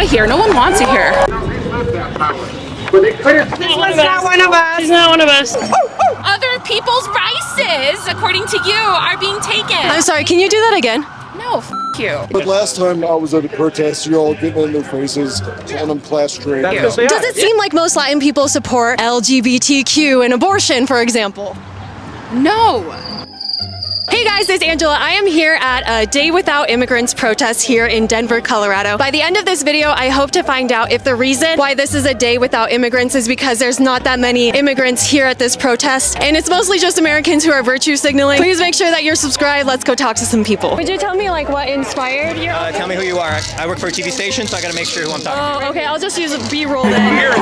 of here. No one wants it here. This was not one of us. She's not one of us. Other people's rights, according to you, are being taken. I'm sorry, can you do that again? No, you. But last time I was at a protest, you're all getting in their faces, telling them plastrate. Does it seem like most Latin people support LGBTQ and abortion, for example? No. Hey guys, it's Angela. I am here at a Day Without Immigrants protest here in Denver, Colorado. By the end of this video, I hope to find out if the reason why this is a Day Without Immigrants is because there's not that many immigrants here at this protest, and it's mostly just Americans who are virtue signaling. Please make sure that you're subscribed. Let's go talk to some people. Would you tell me like what inspired you? Tell me who you are. I work for a TV station, so I gotta make sure who I'm talking to. Oh, okay. I'll just use a B-roll then.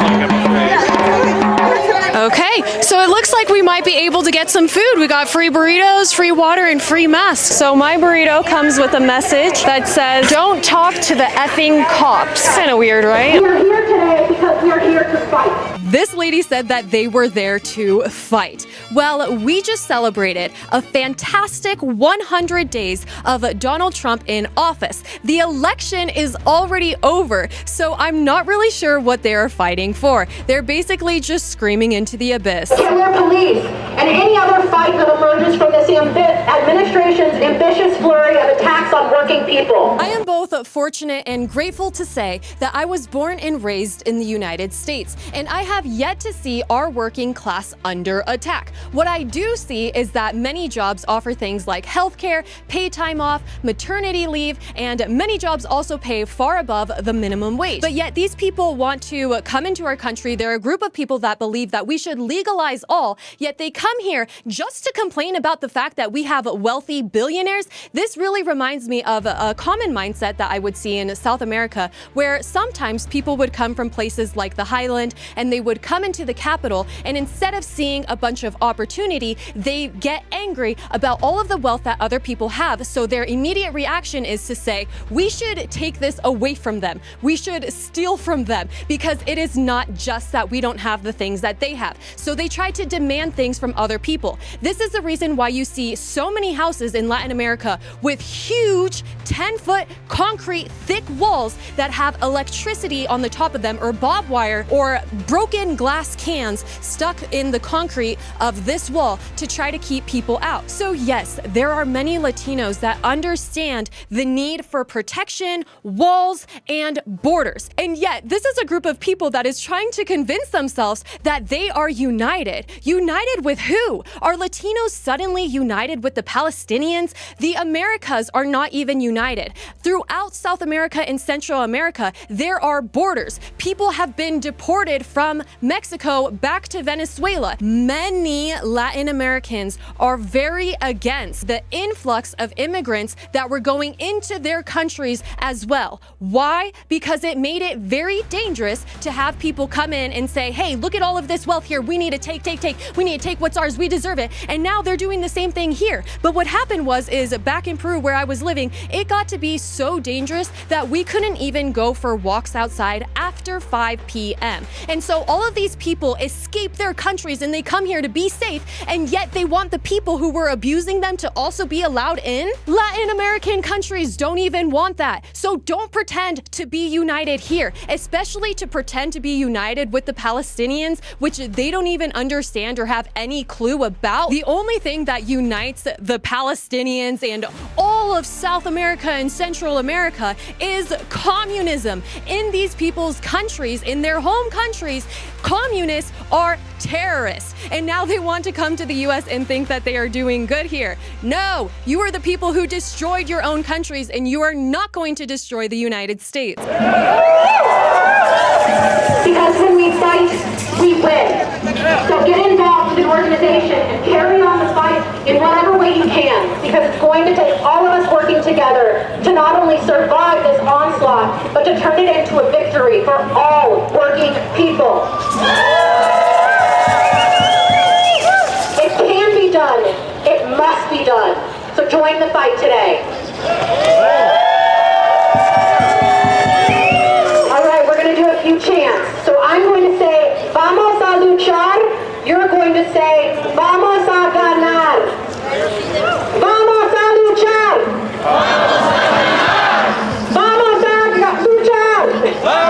Okay, so it looks like we might be able to get some food. We got free burritos, free water, and free masks. So my burrito comes with a message that says, "Don't talk to the effing cops." Kind of weird, right? We're here today because we're here to fight. This lady said that they were there to fight. Well, we just celebrated a fantastic 100 days of Donald Trump in office. The election is already over, so I'm not really sure what they are fighting for. They're basically just screaming into the abyss. Killer police and any other fight that emerges from this administration's ambitious flurry of attacks on working people. I am both fortunate and grateful to say that I was born and raised in the United States, and I have yet to see our working class under attack. What I do see is that many jobs offer things like healthcare, paid time off, maternity leave, and many jobs also pay far above the minimum wage. But yet these people want to come into our country. They're a group of people that believe that we should legalize all, yet they come here just to complain about the fact that we have wealthy billionaires. This really reminds me of a common mindset that I would see in South America, where sometimes people would come from places like the Highland and they would come into the capital, and instead of seeing a bunch of opportunity, they get angry about all of the wealth that other people have. So their immediate reaction is to say, we should take this away from them. We should steal from them, because it is not just that we don't have the things that they have. So they try to demand things from other people. This is the reason why you see so many houses in Latin America with huge 10-foot concrete thick walls that have electricity on the top of them, or barbed wire, or broken glass cans stuck in the concrete of this wall to try to keep people out. So yes, there are many Latinos that understand the need for protection, walls, and borders. And yet, this is a group of people that is trying to convince themselves that they are united. United with who? Are Latinos suddenly united with the Palestinians? The Americas are not even united. Throughout South America and Central America, there are borders. People have been deported from Mexico back to Venezuela. Many Latin Americans are very against the influx of immigrants that were going into their countries as well. Why? Because it made it very dangerous to have people come in and say, hey, look at all of this wealth here. We need to take. We need to take what's ours. We deserve it. And now they're doing the same thing here. But what happened is back in Peru where I was living, it got to be so dangerous that we couldn't even go for walks outside after 5 p.m. And so all of these people escape their countries and they come here to be safe, and yet they want the people who were abusing them to also be allowed in? Latin American countries don't even want that. So don't pretend to be united here, especially to pretend to be united with the Palestinians, which they don't even understand or have any clue about. The only thing that unites the Palestinians and all of South America and Central America is communism. In these people's countries, in their home countries, communists are terrorists. And now they want to come to the US and think that they are doing good here. No, you are the people who destroyed your own countries, and you are not going to destroy the United States. Because when we fight, we win. So get involved with an organization and carry on the fight in whatever way you can, because it's going to take all of us working together to not only survive this onslaught, but to turn it into a victory for all working people. It can be done. It must be done. So join the fight today. All right, we're going to do a few chants. So I'm going to say, vamos a luchar. You're going to say, vamos a ganar. Vamos a luchar. Vamos a luchar.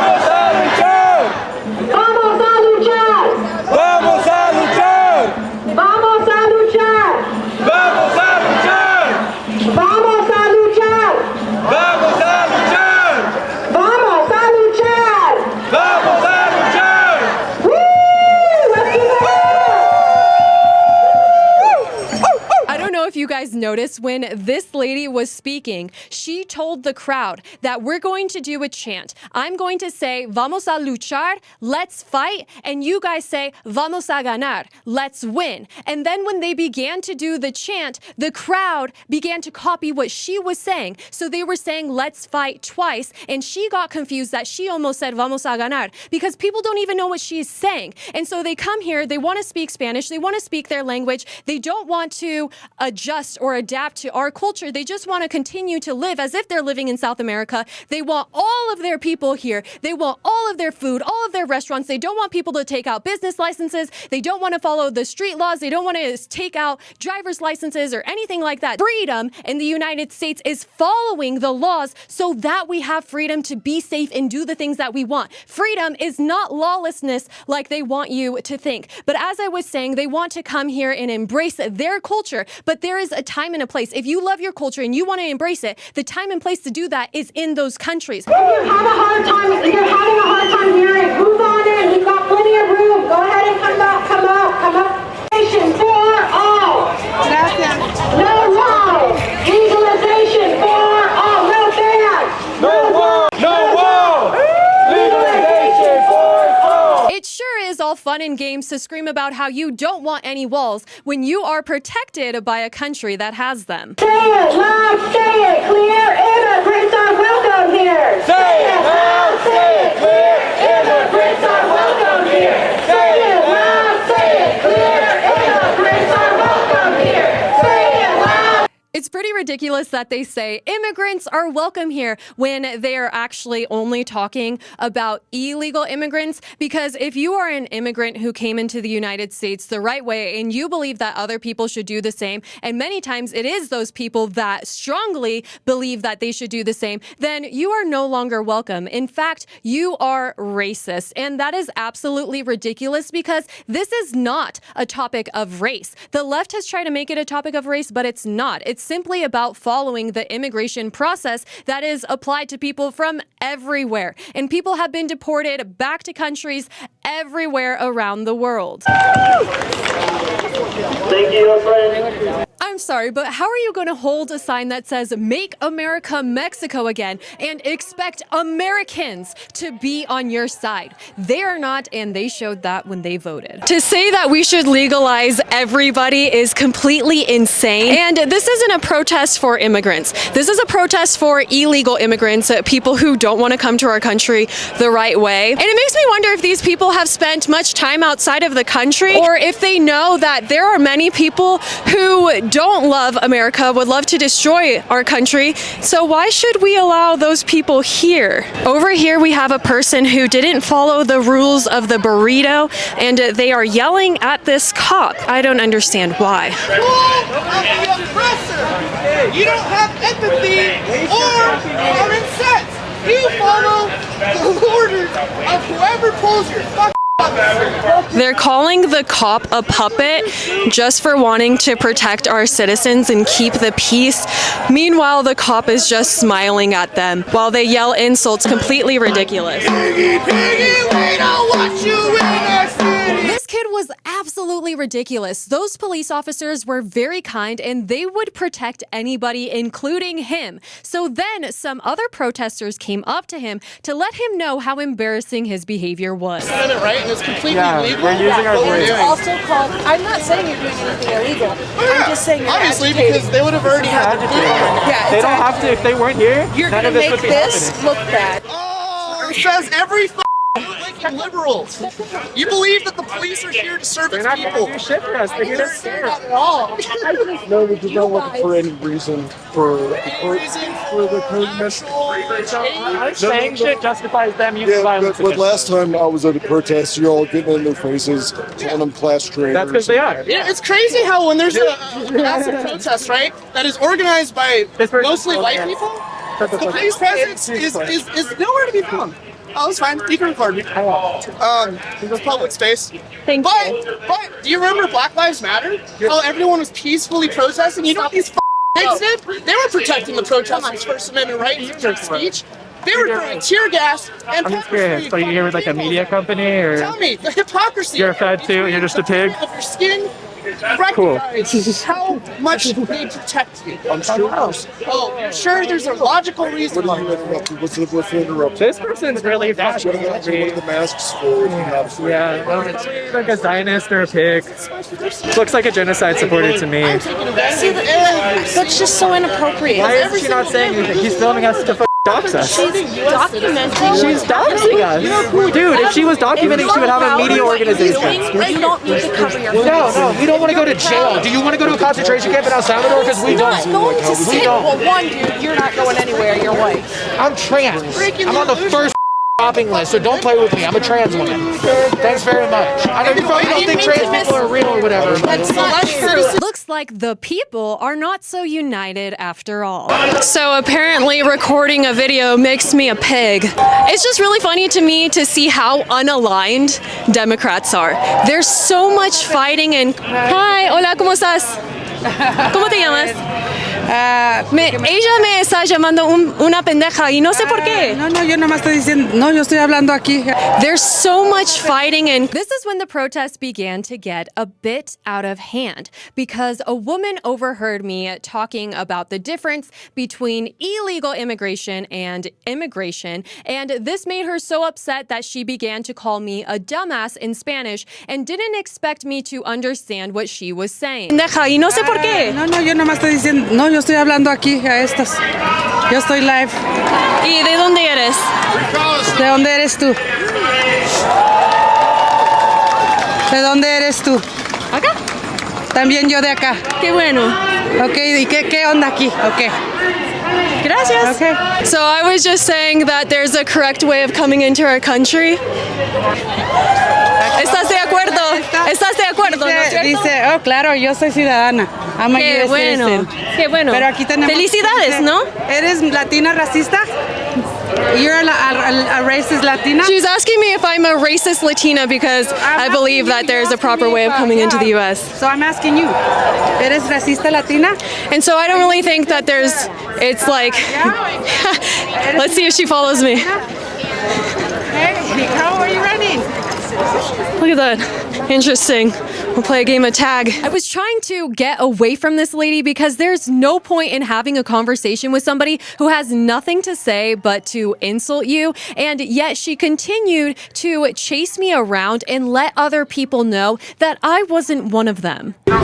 notice when this lady was speaking, she told the crowd that we're going to do a chant. I'm going to say, vamos a luchar, let's fight. And you guys say, vamos a ganar, let's win. And then when they began to do the chant, the crowd began to copy what she was saying. So they were saying, let's fight twice. And she got confused that she almost said, vamos a ganar, because people don't even know what she's saying. And so they come here, they want to speak Spanish, they want to speak their language, they don't want to adjust or adapt to our culture, they just want to continue to live as if they're living in South America. They want all of their people here, they want all of their food, all of their restaurants, they don't want people to take out business licenses, they don't want to follow the street laws, they don't want to take out driver's licenses or anything like that. Freedom in the United States is following the laws so that we have freedom to be safe and do the things that we want. Freedom is not lawlessness like they want you to think. But as I was saying, they want to come here and embrace their culture, but there is a time and a place. If you love your culture and you want to embrace it, the time and place to do that is in those countries. If you're having a hard time hearing, move on in. We've got plenty of room. Go ahead and come up. Legalization for all. No wall. Legalization for all. No ban. No wall. No wall! Legalization for all! It sure is all fun and games to scream about how you don't want any walls when you are protected by a country that has them. Say it loud, say it clear. Immigrants are welcome here. Say it loud, say it clear. Immigrants are welcome here. Say it loud, say it clear. Immigrants are welcome here. Say it loud. It's pretty ridiculous that they say immigrants are welcome here when they are actually only talking about illegal immigrants. Because if you are an immigrant who came into the United States the right way and you believe that other people should do the same, and many times it is those people that strongly believe that they should do the same, then you are no longer welcome. In fact, you are racist. And that is absolutely ridiculous because this is not a topic of race. The left has tried to make it a topic of race, but it's not. It's simply about following the immigration process that is applied to people from everywhere. And people have been deported back to countries everywhere around the world. Thank you, friend. I'm sorry, but how are you going to hold a sign that says "Make America Mexico Again" and expect Americans to be on your side? They are not, and they showed that when they voted. To say that we should legalize everybody is completely insane. And this isn't a protest for immigrants. This is a protest for illegal immigrants, people who don't want to come to our country the right way. And it makes me wonder if these people have spent much time outside of the country, or if they know that there are many people who don't love America, would love to destroy our country. So why should we allow those people here? Over here we have a person who didn't follow the rules of the burrito, and they are yelling at this cop. I don't understand why. You don't have empathy or common sense. You follow the orders of whoever pulls your fucking. They're calling the cop a puppet just for wanting to protect our citizens and keep the peace. Meanwhile, the cop is just smiling at them while they yell insults. Completely ridiculous. Piggy, we don't want you in our city. This kid was absolutely ridiculous. Those police officers were very kind and they would protect anybody, including him. So then some other protesters came up to him to let him know how embarrassing his behavior was. Right? And it's completely illegal. We're using our voice. Also called, I'm not saying you're doing anything illegal. I'm just saying you're Obviously, agitating. because they would have already had to do it. Yeah, They don't have to, if they weren't here, You're none gonna of this make would be this happening. look bad. Oh, it says every like liberals. You believe that the police are here to serve They're its not going people. to do shit for us. They're here to serve. Not at all. No, we're just not looking for any reason for the protests. Saying shit justifies them using Yeah, violence. but last time I was at a protest, you're all getting in their faces, calling them class traitors. That's because they are. Yeah, it's crazy how when there's a massive protest, right, that is organized by mostly white people, the police presence is nowhere to be found. Oh, it's fine. You can record me. It's public space. Thank you. But do you remember Black Lives Matter? How everyone was peacefully protesting? You know what these pigs did? They were protecting the protesters' First Amendment right to speech. They were throwing tear gas and I'm just curious. So you're here with like a media company, or Tell me, the hypocrisy. you're a fed too? You're just a pig? Of your skin recognize how much they protect you. I'm sure. Oh, you're sure there's a logical reason. What are you interrupting? What's the interruption? This person's really What are the masks for? Yeah, it's like a Zionist or a pig. Looks like a genocide supporter to me. That's just so inappropriate. Why is she not saying anything? He's filming us to dox us. Documenting. She's doxing us. Dude, if she was documenting, she would have a media organization. You don't need to cover your face. No, we don't want to go to jail. Do you want to go to a concentration camp in El Salvador? Because we don't. Going to sit. Well, one, dude, you're not going anywhere. You're white. I'm trans. I'm on the first shopping list, so don't play with me. I'm a trans woman. Thanks very much. I know you probably don't think trans people are real or whatever. That's not true. Looks like the people are not so united after all. So apparently recording a video makes me a pig. It's just really funny to me to see how unaligned Democrats are. There's so much fighting and... Hi, hola, ¿cómo estás? ¿Cómo te llamas? Ella me está llamando una pendeja y no sé por qué. No, yo nomás estoy diciendo, no, yo estoy hablando aquí. There's so much fighting, and this is when the protests began to get a bit out of hand because a woman overheard me talking about the difference between illegal immigration and immigration, and this made her so upset that she began to call me a dumbass in Spanish and didn't expect me to understand what she was saying. Pendeja, y no sé por qué. No, yo nomás estoy diciendo, no, yo estoy hablando aquí a estas. Yo estoy live. ¿Y de dónde eres? ¿De dónde eres tú? ¿De dónde eres tú? Acá. También yo de acá. Qué bueno. Ok, ¿y qué onda aquí? Ok. Gracias. Okay. So I was just saying that there's a correct way of coming into our country. ¿Estás de acuerdo? ¿Estás de acuerdo? ¿No es cierto? Dice, oh, claro, yo soy ciudadana. I'm a Qué US bueno, citizen. qué bueno. Pero aquí tenemos, Felicidades, dice, ¿no? ¿Eres latina racista? You're a racist Latina? She's asking me if I'm a racist Latina because I believe that there's a proper way of coming into the U.S. So I'm asking you, ¿eres racista Latina? And so I don't really think that it's like, let's see if she follows me. Hey, how are you running? Look at that. Interesting. We'll play a game of tag. I was trying to get away from this lady because there's no point in having a conversation with somebody who has nothing to say but to insult you. And yet she continued to chase me around and let other people know that I wasn't one of them. Do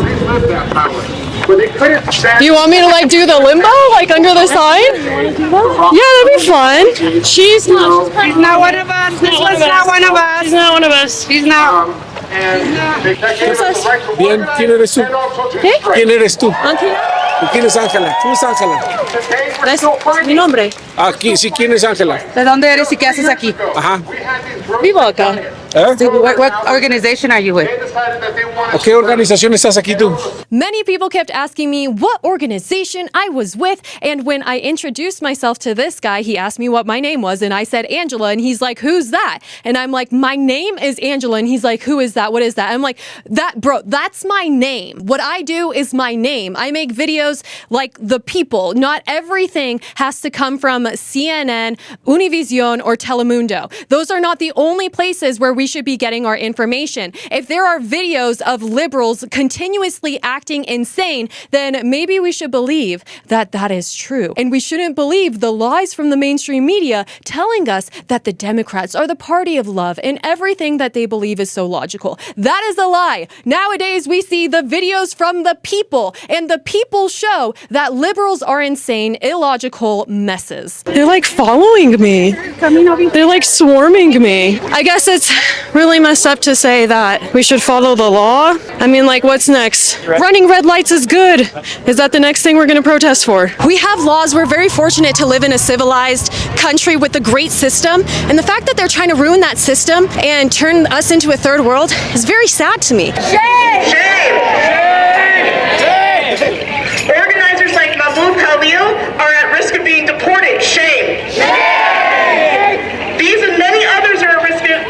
You want me to like do the limbo like under the sign? Yeah, that'd be fun. She's not one of us. This was not one of us. She's not one of us. She's not. Bien, ¿quién eres tú? ¿Qué? ¿Quién eres tú? Ángela. ¿Quién es Ángela? ¿Quién es Ángela? Es mi nombre. Aquí, sí, ¿quién es Ángela? ¿De dónde eres y qué haces aquí? Ajá. Vivo acá. What organization are you with? ¿A qué organización estás aquí tú? Many people kept asking me what organization I was with, and when I introduced myself to this guy, he asked me what my name was, and I said Angela, and he's like, who's that? And I'm like, my name is Angela, and he's like, who is that? What is that? I'm like, that's my name. What I do is my name. I make videos like the people. Not everything has to come from CNN, Univision, or Telemundo. Those are not the only places where we should be getting our information. If there are videos of liberals continuously acting insane, then maybe we should believe that that is true. And we shouldn't believe the lies from the mainstream media telling us that the Democrats are the party of love and everything that they believe is so logical. That is a lie. Nowadays, we see the videos from the people, and the people show that liberals are insane, illogical messes. They're like following me. They're like swarming me. I guess it's really messed up to say that we should follow the law. I mean, like, what's next? Running red lights is good. Is that the next thing we're going to protest for? We have laws. We're very fortunate to live in a civilized country with a great system. And the fact that they're trying to ruin that system and turn us into a third world is very sad to me. Shame! Organizers like Mahmoud Khalil are at risk of being deported. Shame! These and many others are at risk of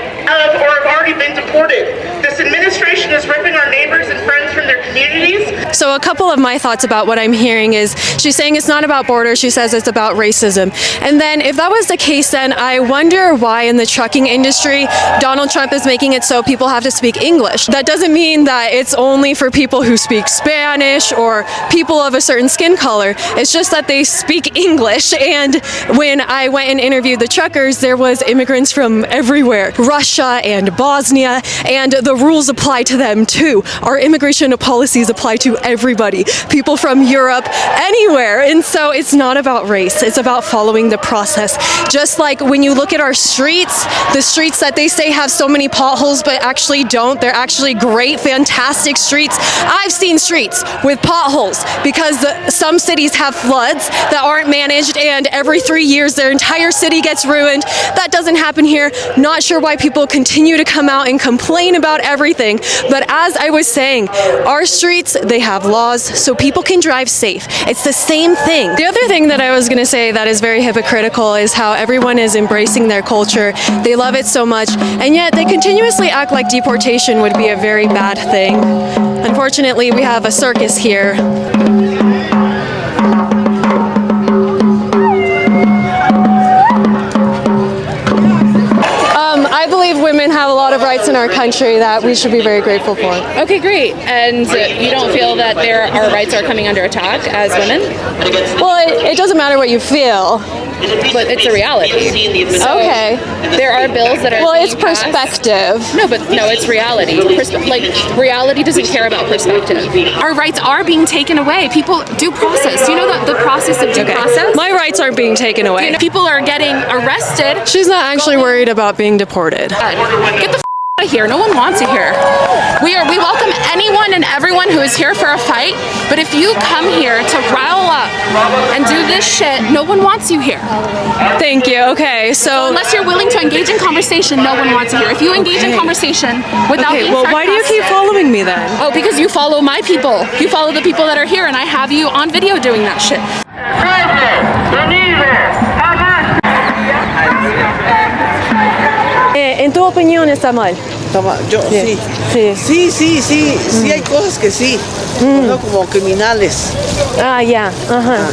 or have already been deported. This administration is ripping our neighbors and friends from their communities. communities. So a couple of my thoughts about what I'm hearing is she's saying it's not about borders, she says it's about racism. And then if that was the case, then I wonder why in the trucking industry Donald Trump is making it so people have to speak English. That doesn't mean that it's only for people who speak Spanish or people of a certain skin color. It's just that they speak English. And when I went and interviewed the truckers, there was immigrants from everywhere, Russia and Bosnia, and the rules apply to them too. Our immigration policies apply to everybody, people from Europe, anywhere. And so it's not about race, it's about following the process. Just like when you look at our streets, the streets that they say have so many potholes but actually don't, they're actually great, fantastic streets. I've seen streets with potholes because some cities have floods that aren't managed, and every 3 years their entire city gets ruined. That doesn't happen here. Not sure why people continue to come out and complain about everything, but as I was saying, our streets, they have laws so people can drive safe. It's the same thing. The other thing that I was going to say that is very hypocritical is how everyone is embracing their culture. They love it so much, and yet they continuously act like deportation would be a very bad thing. Unfortunately, we have a circus here. I believe women have a lot of rights in our country that we should be very grateful for. Okay, great. And you don't feel that our rights are coming under attack as women? Well, it doesn't matter what you feel. But it's a reality. So okay. There are bills that are well, it's passed. perspective. No, it's reality. Reality doesn't care about perspective. Our rights are being taken away. People, due process. You know the process of due process? My rights aren't being taken away. You know, people are getting arrested. She's not actually worried about being deported. Get the out of here. No one wants you here. We welcome anyone and everyone who is here for a fight, but if you come here to rile up and do this shit, no one wants you here. Thank you. Okay, so unless you're willing to engage in conversation, no one wants you here. If you engage in conversation without being sarcastic, why do you keep following me then? Oh, because you follow my people. You follow the people that are here, and I have you on video doing that shit. En tu opinión está mal. Yo sí hay cosas que sí, no como criminales. Ah, ya, ajá.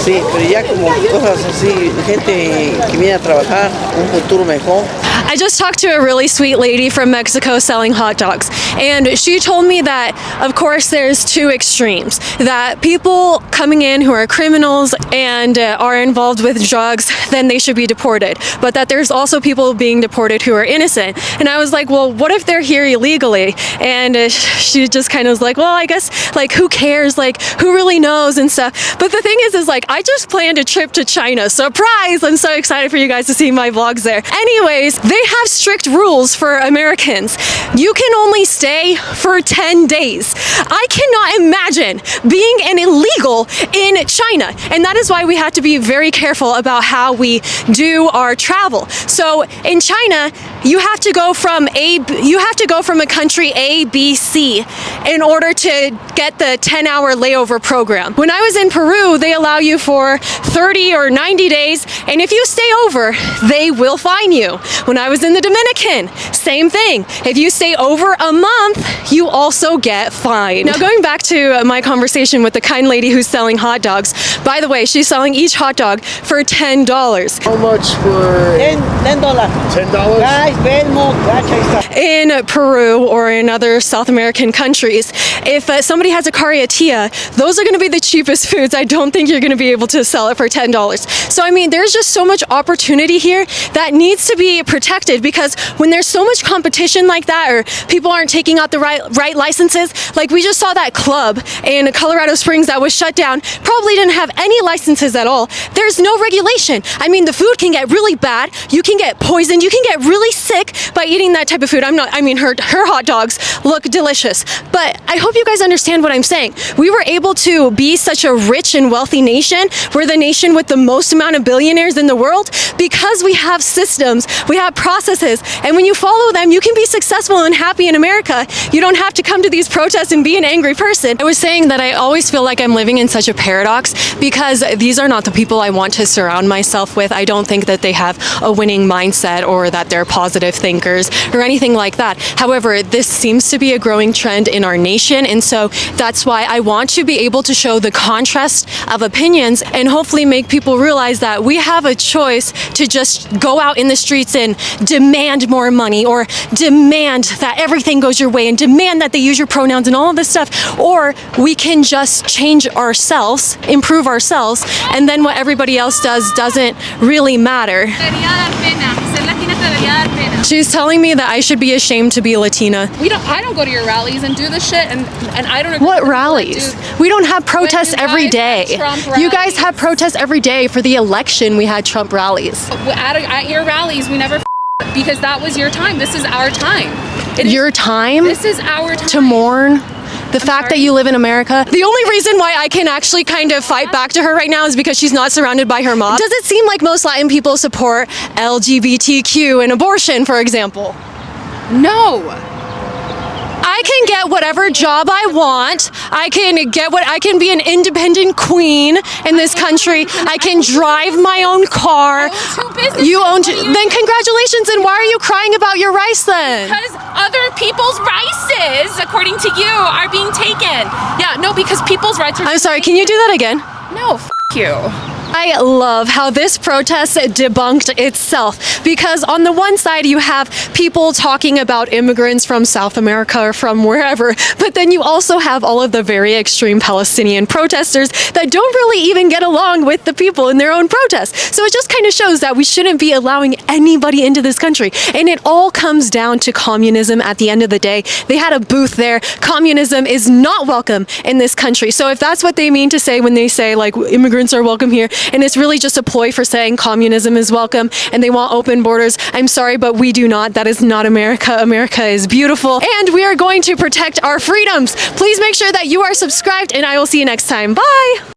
Sí, pero ya como cosas así, gente que viene a trabajar, un futuro mejor. I just talked to a really sweet lady from Mexico selling hot dogs, and she told me that, of course, there's two extremes. That people coming in who are criminals and are involved with drugs, then they should be deported. But that there's also people being deported who are innocent. And I was like, well, what if they're here illegally? And she just kind of was like, well, I guess, like, who cares? Like, who really knows and stuff. But the thing is like, I just planned a trip to China. Surprise! I'm so excited for you guys to see my vlogs there. Anyways, they have strict rules for Americans. You can only stay for 10 days. I cannot imagine being an illegal in China, and that is why we have to be very careful about how we do our travel. So in China, you have to go from a country A, B, C in order to get the 10-hour layover program. When I was in Peru, they allow you for 30 or 90 days, and if you stay over, they will fine you. When I was in the Dominican, same thing. If you stay over a month, you also get fined. Now going back to my conversation with the kind lady who's selling hot dogs, by the way, she's selling each hot dog for $10. How much for $10. $10? In Peru or in other South American countries, if somebody has a carretilla, those are going to be the cheapest foods. I don't think you're going to be able to sell it for $10. So I mean, there's just so much opportunity here that needs to be protected, because when there's so much competition like that, or people aren't taking out the right licenses, like we just saw that club in Colorado Springs that was shut down, probably didn't have any licenses at all. There's no regulation. I mean, the food can get really bad. You can get poisoned. You can get really sick by eating that type of food. Her hot dogs look delicious, but I hope you guys understand what I'm saying. We were able to be such a rich and wealthy nation. We're the nation with the most amount of billionaires in the world because we have systems, we have processes, and when you follow them, you can be successful and happy in America. You don't have to come to these protests and be an angry person. I was saying that I always feel like I'm living in such a paradox because these are not the people I want to surround myself with. I don't think that they have a winning mindset or that they're positive positive thinkers or anything like that. However, this seems to be a growing trend in our nation, and so that's why I want to be able to show the contrast of opinions and hopefully make people realize that we have a choice to just go out in the streets and demand more money, or demand that everything goes your way, and demand that they use your pronouns and all of this stuff, or we can just change ourselves, improve ourselves, and then what everybody else does doesn't really matter. She's telling me that I should be ashamed to be Latina. I don't go to your rallies and do this shit, and I don't agree. What rallies? We don't have protests every day. You guys have protests every day. For the election, we had Trump rallies. At your rallies, we never because that was your time. This is our time. Your time? This is our time. To mourn the fact that you live in America. The only reason why I can actually kind of fight back to her right now is because she's not surrounded by her mob. Does it seem like most Latin people support LGBTQ and abortion, for example? No. I can get whatever job I want. I can be an independent queen in this country. I can drive my own car. You own then congratulations, and why are you crying about your rice then? Because other people's rices, according to you, are being taken. Yeah, no, because people's rights are... I'm sorry, can you do that again? No, you. I love how this protest debunked itself, because on the one side you have people talking about immigrants from South America or from wherever, but then you also have all of the very extreme Palestinian protesters that don't really even get along with the people in their own protests. So it just kind of shows that we shouldn't be allowing anybody into this country. And it all comes down to communism at the end of the day. They had a booth there. Communism is not welcome in this country. So if that's what they mean to say when they say like immigrants are welcome here, and it's really just a ploy for saying communism is welcome and they want open borders, I'm sorry, but we do not. That is not America. America is beautiful, and we are going to protect our freedoms. Please make sure that you are subscribed, and I will see you next time. Bye!